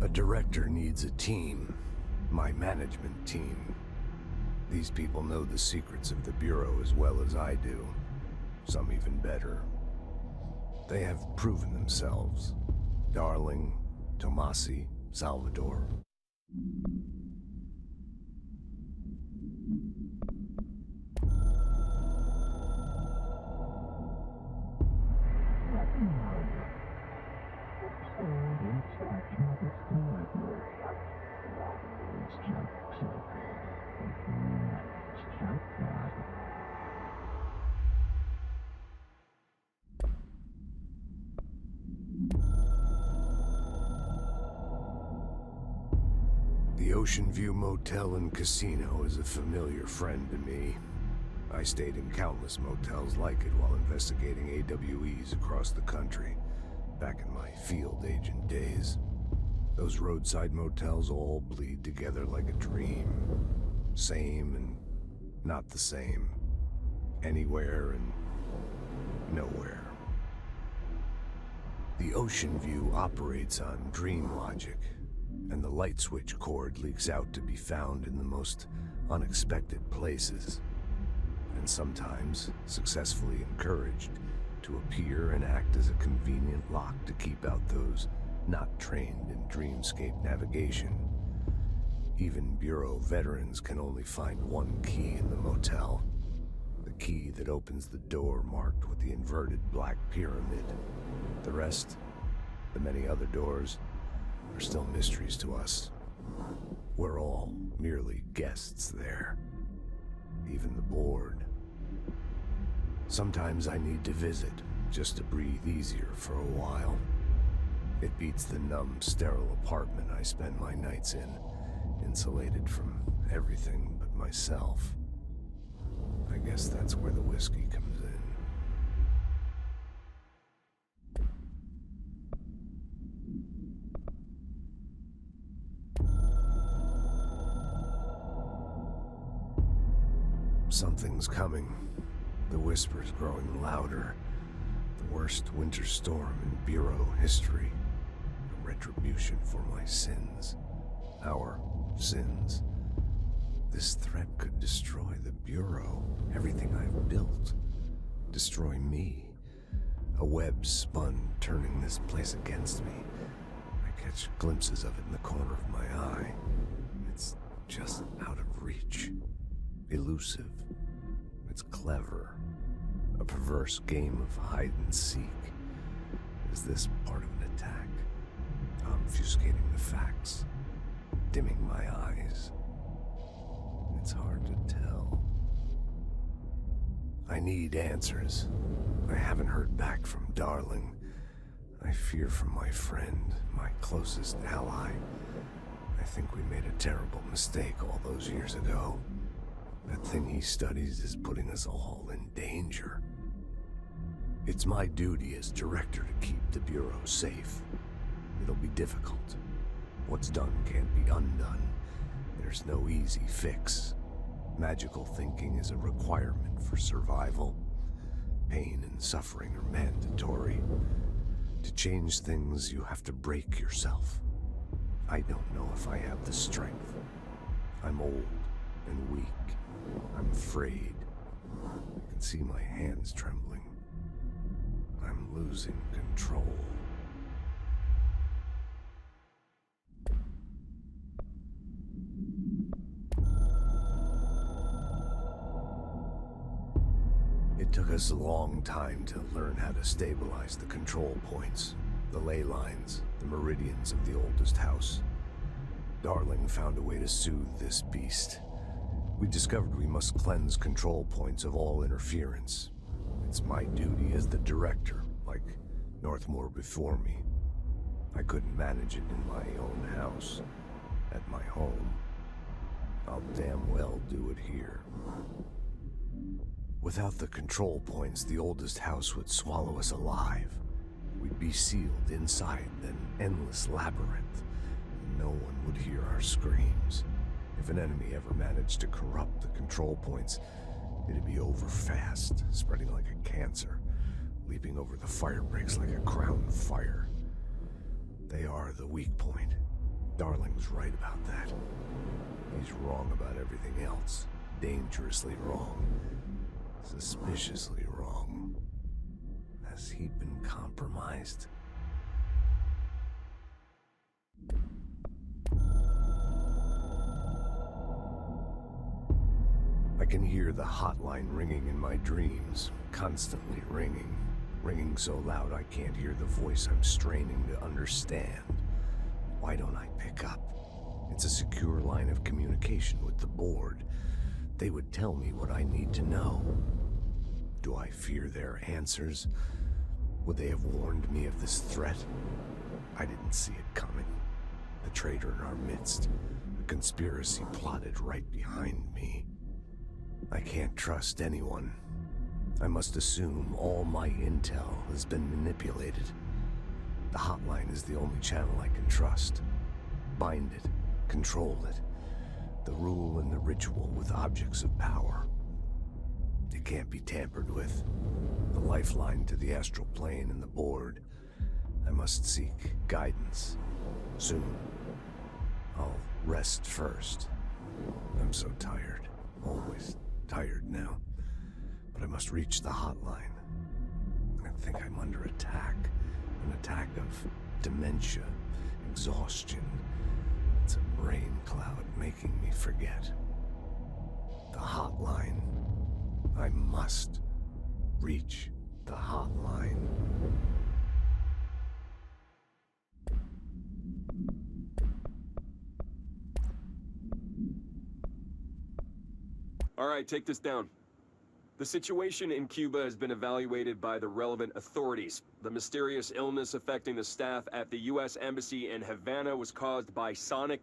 A director needs a team. My management team. These people know the secrets of the Bureau as well as I do. Some even better. They have proven themselves. Darling, Tomasi, Salvador. The Ocean View Motel and Casino is a familiar friend to me. I stayed in countless motels like it while investigating AWEs across the country, back in my field agent days. Those roadside motels all bleed together like a dream. Same and not the same. Anywhere and nowhere. The Ocean View operates on dream logic, and the light switch cord leaks out to be found in the most unexpected places, and sometimes successfully encouraged to appear and act as a convenient lock to keep out those not trained in dreamscape navigation. Even Bureau veterans can only find one key in the motel. The key that opens the door marked with the inverted black pyramid. The rest, the many other doors, are still mysteries to us. We're all merely guests there. Even the board. Sometimes I need to visit, just to breathe easier for a while. It beats the numb, sterile apartment I spend my nights in, insulated from everything but myself. I guess that's where the whiskey comes in. Something's coming. The whispers growing louder. The worst winter storm in Bureau history. A retribution for my sins. Our sins. This threat could destroy the Bureau, everything I've built. Destroy me. A web spun, turning this place against me. I catch glimpses of it in the corner of my eye. It's just out of reach. Elusive. It's clever. A perverse game of hide and seek. Is this part of an attack? Obfuscating the facts. Dimming my eyes. It's hard to tell. I need answers. I haven't heard back from Darling. I fear for my friend, my closest ally. I think we made a terrible mistake all those years ago. That thing he studies is putting us all in danger. It's my duty as director to keep the Bureau safe. It'll be difficult. What's done can't be undone. There's no easy fix. Magical thinking is a requirement for survival. Pain and suffering are mandatory. To change things, you have to break yourself. I don't know if I have the strength. I'm old and weak. I'm afraid. I can see my hands trembling. I'm losing control. It took us a long time to learn how to stabilize the control points, the ley lines, the meridians of the oldest house. Darling found a way to soothe this beast. We discovered we must cleanse control points of all interference. It's my duty as the director, like Northmore before me. I couldn't manage it in my own house, at my home. I'll damn well do it here. Without the control points, the oldest house would swallow us alive. We'd be sealed inside an endless labyrinth, and no one would hear our screams. If an enemy ever managed to corrupt the control points, it'd be over fast, spreading like a cancer, leaping over the fire breaks like a crown fire. They are the weak point. Darling's right about that. He's wrong about everything else. Dangerously wrong. Suspiciously wrong. Has he been compromised? I can hear the hotline ringing in my dreams, constantly ringing. Ringing so loud I can't hear the voice I'm straining to understand. Why don't I pick up? It's a secure line of communication with the board. They would tell me what I need to know. Do I fear their answers? Would they have warned me of this threat? I didn't see it coming. The traitor in our midst. A conspiracy plotted right behind me. I can't trust anyone. I must assume all my intel has been manipulated. The hotline is the only channel I can trust. Bind it, control it. The rule and the ritual with objects of power. It can't be tampered with. The lifeline to the astral plane and the board. I must seek guidance. Soon. I'll rest first. I'm so tired. Always tired now. But I must reach the hotline. I think I'm under attack. An attack of dementia, exhaustion. It's a brain cloud making me forget. The hotline. I must reach the hotline. All right, take this down. The situation in Cuba has been evaluated by the relevant authorities. The mysterious illness affecting the staff at the U.S. Embassy in Havana was caused by sonic...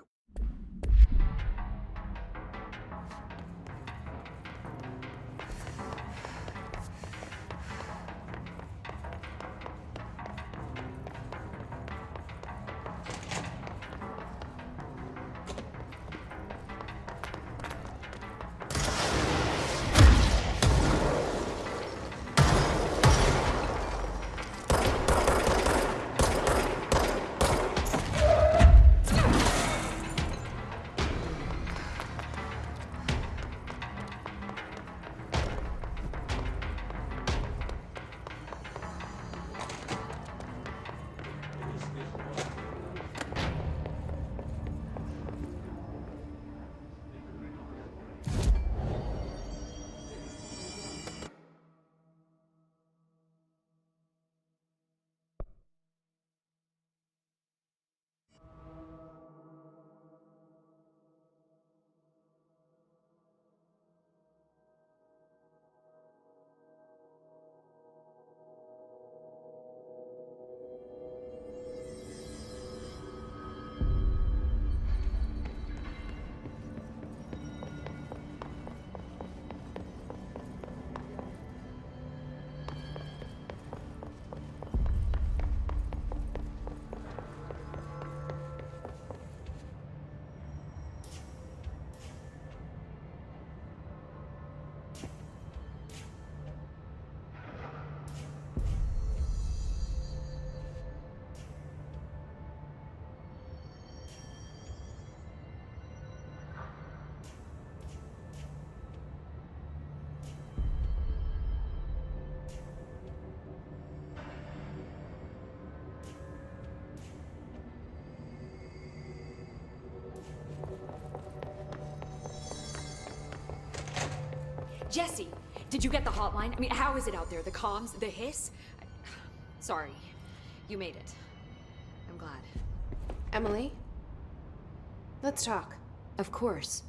Jesse, did you get the hotline? I mean, how is it out there? The comms, the hiss? Sorry, you made it. I'm glad. Emily? Let's talk. Of course.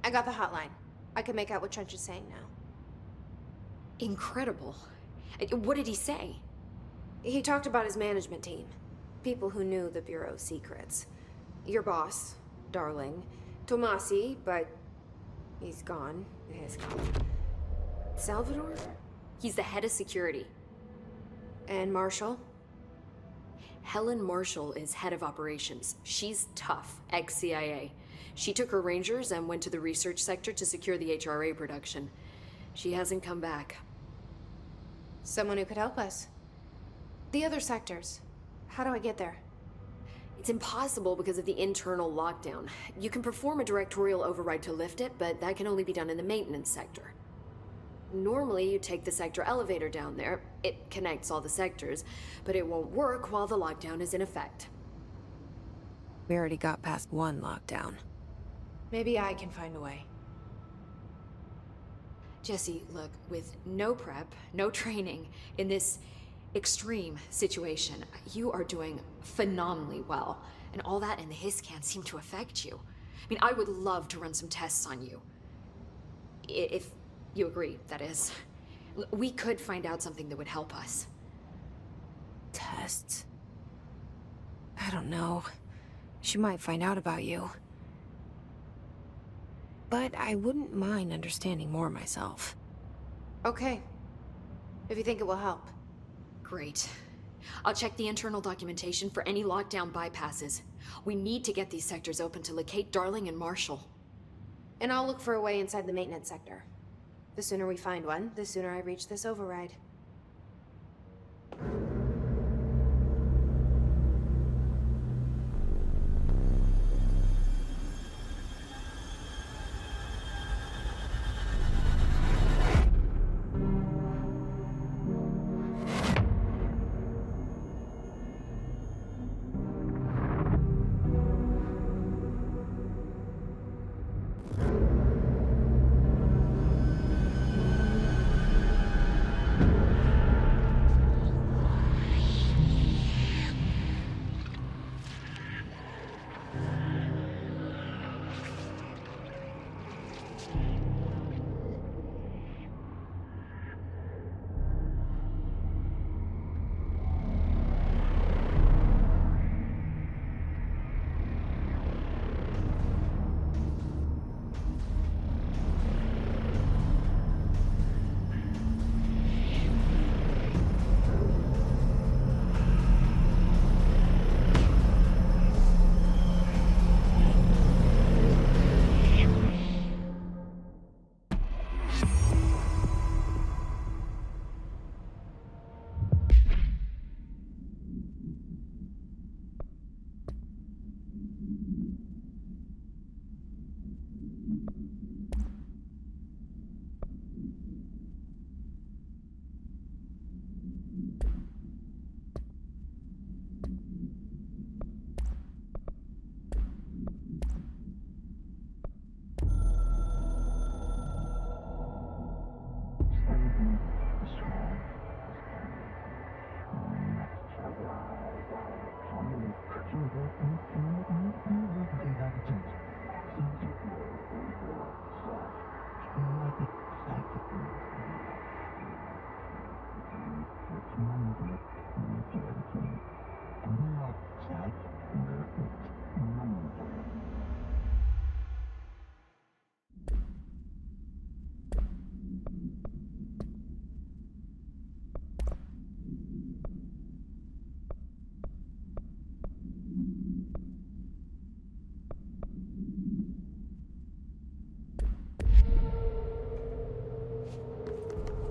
I got the hotline. I can make out what Trench is saying now. Incredible. What did he say? He talked about his management team. People who knew the Bureau's secrets. Your boss, Darling. Tomasi, but he's gone. He's gone. Salvador? He's the head of security. And Marshall? Helen Marshall is head of operations. She's tough, ex-CIA. She took her Rangers and went to the research sector to secure the HRA production. She hasn't come back. Someone who could help us. The other sectors. How do I get there? It's impossible because of the internal lockdown. You can perform a directorial override to lift it, but that can only be done in the maintenance sector. Normally, you take the sector elevator down there. It connects all the sectors, but it won't work while the lockdown is in effect. We already got past one lockdown. Maybe I can find a way. Jesse, look, with no prep, no training, in this extreme situation, you are doing phenomenally well. And all that and the hiss can't seem to affect you. I mean, I would love to run some tests on you. If you agree, that is. We could find out something that would help us. Tests? I don't know. She might find out about you. But I wouldn't mind understanding more myself. Okay. If you think it will help. Great. I'll check the internal documentation for any lockdown bypasses. We need to get these sectors open to locate Darling and Marshall. And I'll look for a way inside the maintenance sector. The sooner we find one, the sooner I reach this override.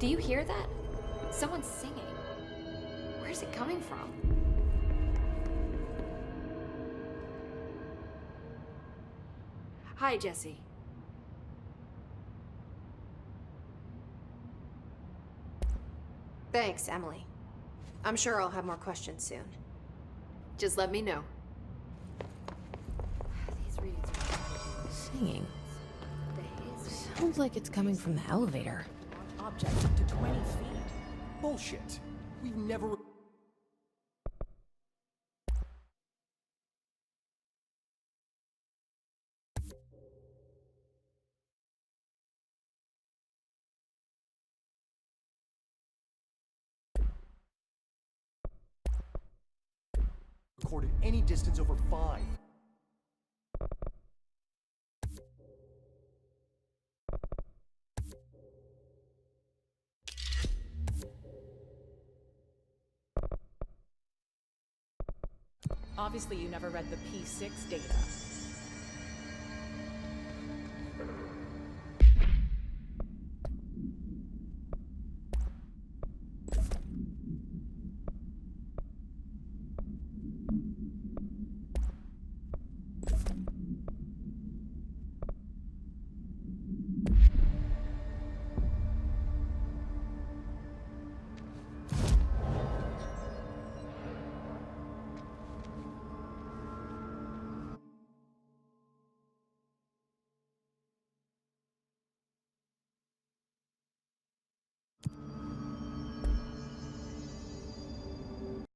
Do you hear that? Someone's singing. Where's it coming from? Hi, Jesse. Thanks, Emily. I'm sure I'll have more questions soon. Just let me know. These readings are Singing. Sounds like it's coming from the elevator. Objects up to 20 feet. Bullshit. We've never... recorded any distance over 5. Obviously, you never read the P6 data.